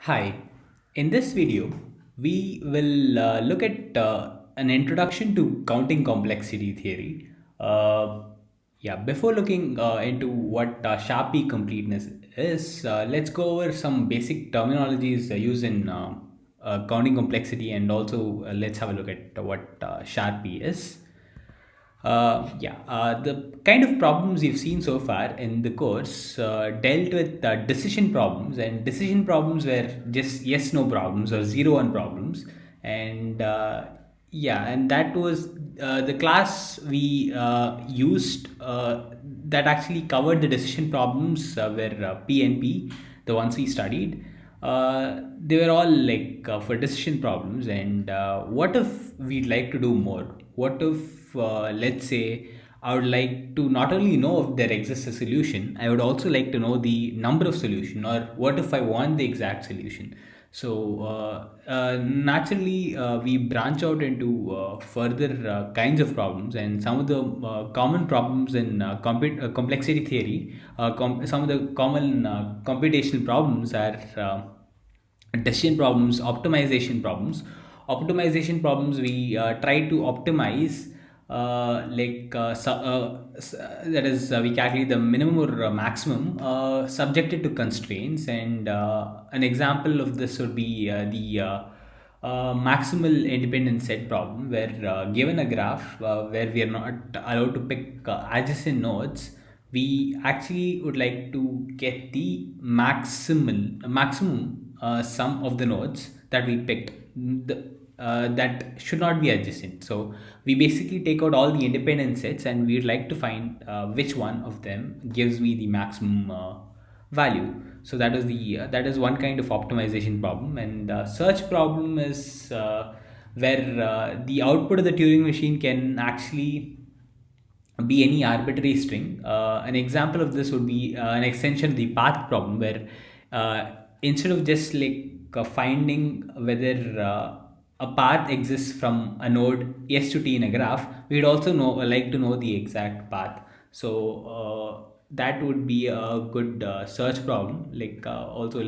Hi, in this video, we will look at an introduction to counting complexity theory. Uh, before looking into what Sharpie completeness is, let's go over some basic terminologies used in counting complexity, and also let's have a look at what Sharpie is. The kind of problems you've seen so far in the course dealt with decision problems, and decision problems were just yes no problems or 0 1 problems. And and that was the class we used that actually covered the decision problems were P and P, the ones we studied. They were all like for decision problems. And what if we'd like to do more? What if, let's say, I would like to not only know if there exists a solution, I would also like to know the number of solution, or what if I want the exact solution? So naturally, we branch out into further kinds of problems, and some of the common problems in complexity theory. Some of the common computational problems are decision problems, optimization problems. Optimization problems, we try to optimize that is, we calculate the minimum or maximum subjected to constraints. And an example of this would be the maximal independent set problem, where given a graph where we are not allowed to pick adjacent nodes, we actually would like to get the maximum sum of the nodes that we picked. That should not be adjacent. So we basically take out all the independent sets, and we'd like to find which one of them gives me the maximum value. So that is one kind of optimization problem. And search problem is where the output of the Turing machine can actually be any arbitrary string. An example of this would be an extension of the path problem, where instead of just finding whether a path exists from a node S to T in a graph, we'd also like to know the exact path. So that would be a good search problem. Also,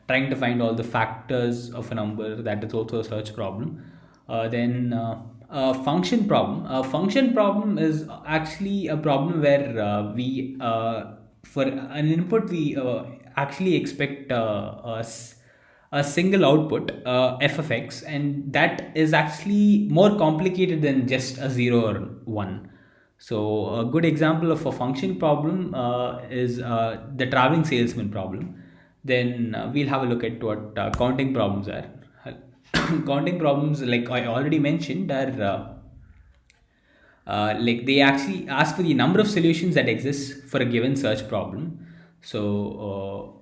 trying to find all the factors of a number, that is also a search problem. Then function problem. A function problem is actually a problem where we for an input we actually expect a single output, f of x, and that is actually more complicated than just a 0 or 1. So a good example of a function problem is the traveling salesman problem. Then we'll have a look at what counting problems are. Counting problems, like I already mentioned, are they actually ask for the number of solutions that exist for a given search problem. So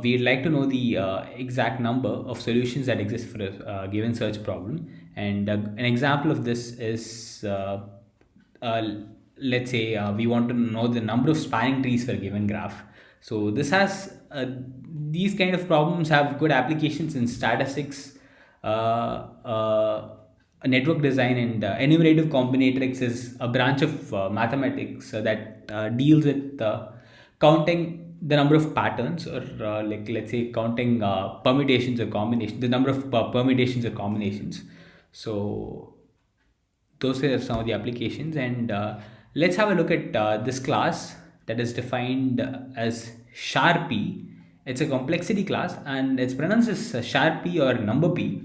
we'd like to know the exact number of solutions that exist for a given search problem. And an example of this is, uh, let's say, we want to know the number of spanning trees for a given graph. So these kind of problems have good applications in statistics, network design. And enumerative combinatorics is a branch of mathematics that deals with counting the number of patterns, or let's say counting permutations or combinations, the number of permutations or combinations. So those are some of the applications. And let's have a look at this class that is defined as Sharpie. It's a complexity class, and it's pronounced as Sharpie or number p.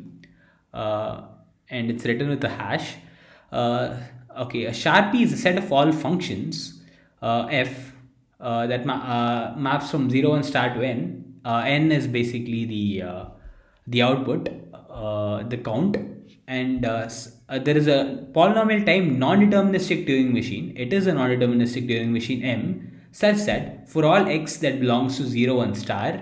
uh, and it's written with a hash. Okay, a Sharpie is a set of all functions f that maps from 0 and star to n. N is basically the output, the count. And there is a polynomial time non-deterministic Turing machine. It is a non-deterministic Turing machine M, such that for all x that belongs to 0 and star,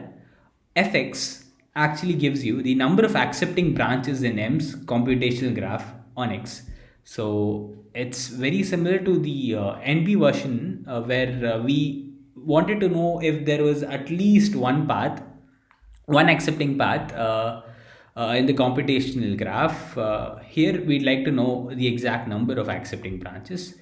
fx actually gives you the number of accepting branches in M's computational graph on X. So it's very similar to the NP version, where we wanted to know if there was at least one path, one accepting path in the computational graph. Here we'd like to know the exact number of accepting branches.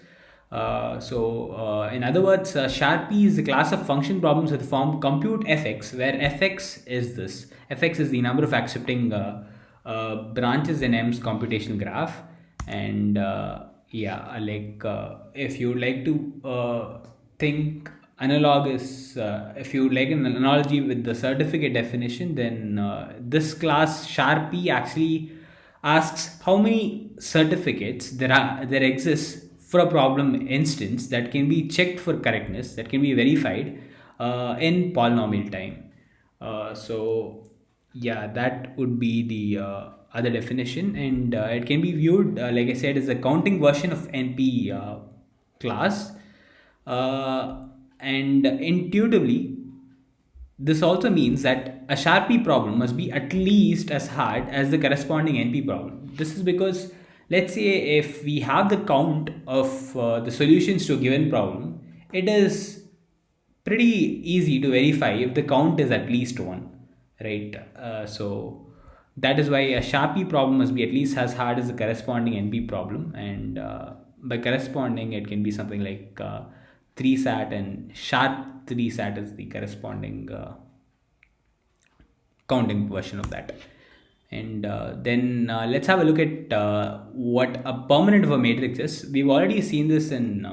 In other words, Sharpie is the class of function problems with the form compute fx, where fx is this. Fx is the number of accepting branches in M's computational graph. And yeah, if you would like to think analogous, if you would like an analogy with the certificate definition, then this class Sharpie actually asks how many certificates there exists for a problem instance that can be checked for correctness, that can be verified in polynomial time. So yeah, that would be the other definition, and it can be viewed, like I said, as a counting version of NP class. And intuitively, this also means that a Sharpie problem must be at least as hard as the corresponding NP problem. This is because, let's say, if we have the count of the solutions to a given problem, it is pretty easy to verify if the count is at least one, right? So that is why a Sharpie problem must be at least as hard as the corresponding NP problem, and by corresponding, it can be something like 3 sat, and sharp 3 sat is the corresponding counting version of that. And then let's have a look at what a permanent of a matrix is. We've already seen this in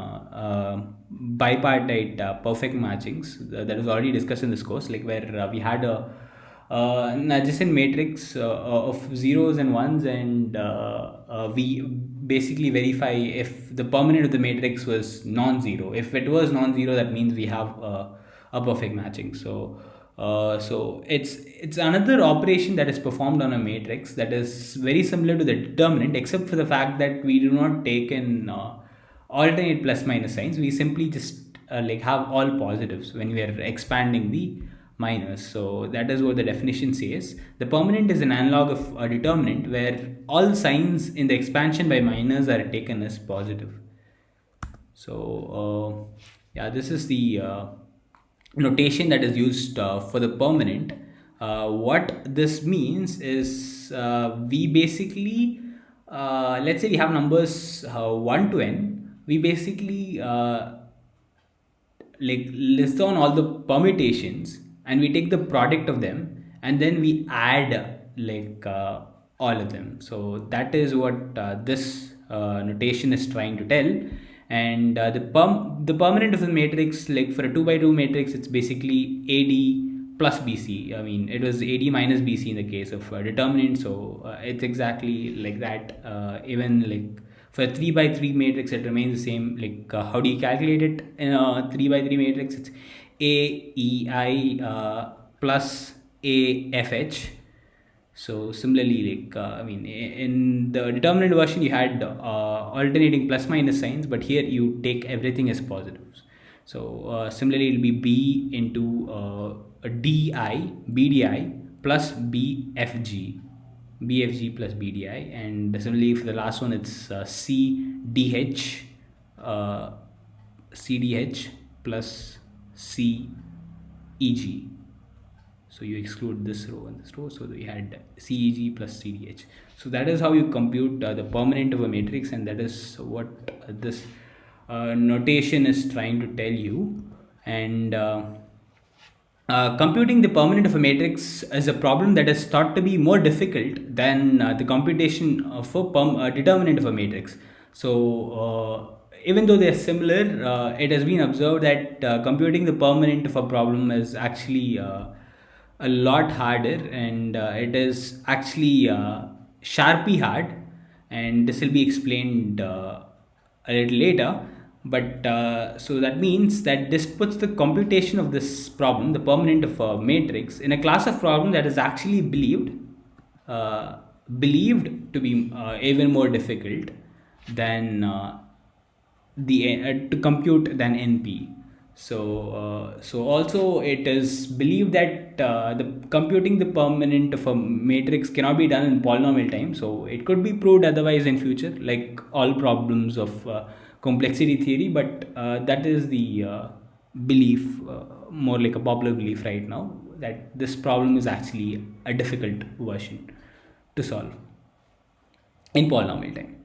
bipartite perfect matchings that is already discussed in this course, like where we had an adjacent matrix of zeros and ones, and we basically verify if the permanent of the matrix was non-zero. If it was non-zero, that means we have a perfect matching. So it's another operation that is performed on a matrix that is very similar to the determinant, except for the fact that we do not take in alternate plus minus signs. We simply just have all positives when we are expanding the minus. So that is what the definition says. The permanent is an analog of a determinant where all signs in the expansion by minus are taken as positive. So yeah, this is the notation that is used for the permanent. What this means is we basically, let's say we have numbers 1 to n, we basically list down all the permutations, and we take the product of them, and then we add all of them. So that is what this notation is trying to tell. And the permanent of the matrix, like for a 2 by 2 matrix, it's basically AD plus BC. I mean, it was AD minus BC in the case of determinant. So it's exactly like that. Even like for a 3 by 3 matrix, it remains the same. How do you calculate it in a 3 by 3 matrix? It's AEI plus AFH. So similarly, in the determinant version, you had alternating plus minus signs, but here you take everything as positives. So similarly, it will be B into DI, BDI plus BFG plus BDI, and similarly for the last one, it's CDH, CDH plus CEG. So you exclude this row and this row, so we had CEG plus CDH. So that is how you compute the permanent of a matrix, and that is what this notation is trying to tell you. And computing the permanent of a matrix is a problem that is thought to be more difficult than the computation of a determinant of a matrix. So even though they are similar, it has been observed that computing the permanent of a problem is actually a lot harder, and it is actually Sharpie hard, and this will be explained a little later. But so that means that this puts the computation of this problem, the permanent of a matrix, in a class of problem that is actually believed to be even more difficult than to compute than NP. So also it is believed that computing the permanent of a matrix cannot be done in polynomial time. So it could be proved otherwise in future, like all problems of complexity theory. But that is the belief, more like a popular belief right now, that this problem is actually a difficult version to solve in polynomial time.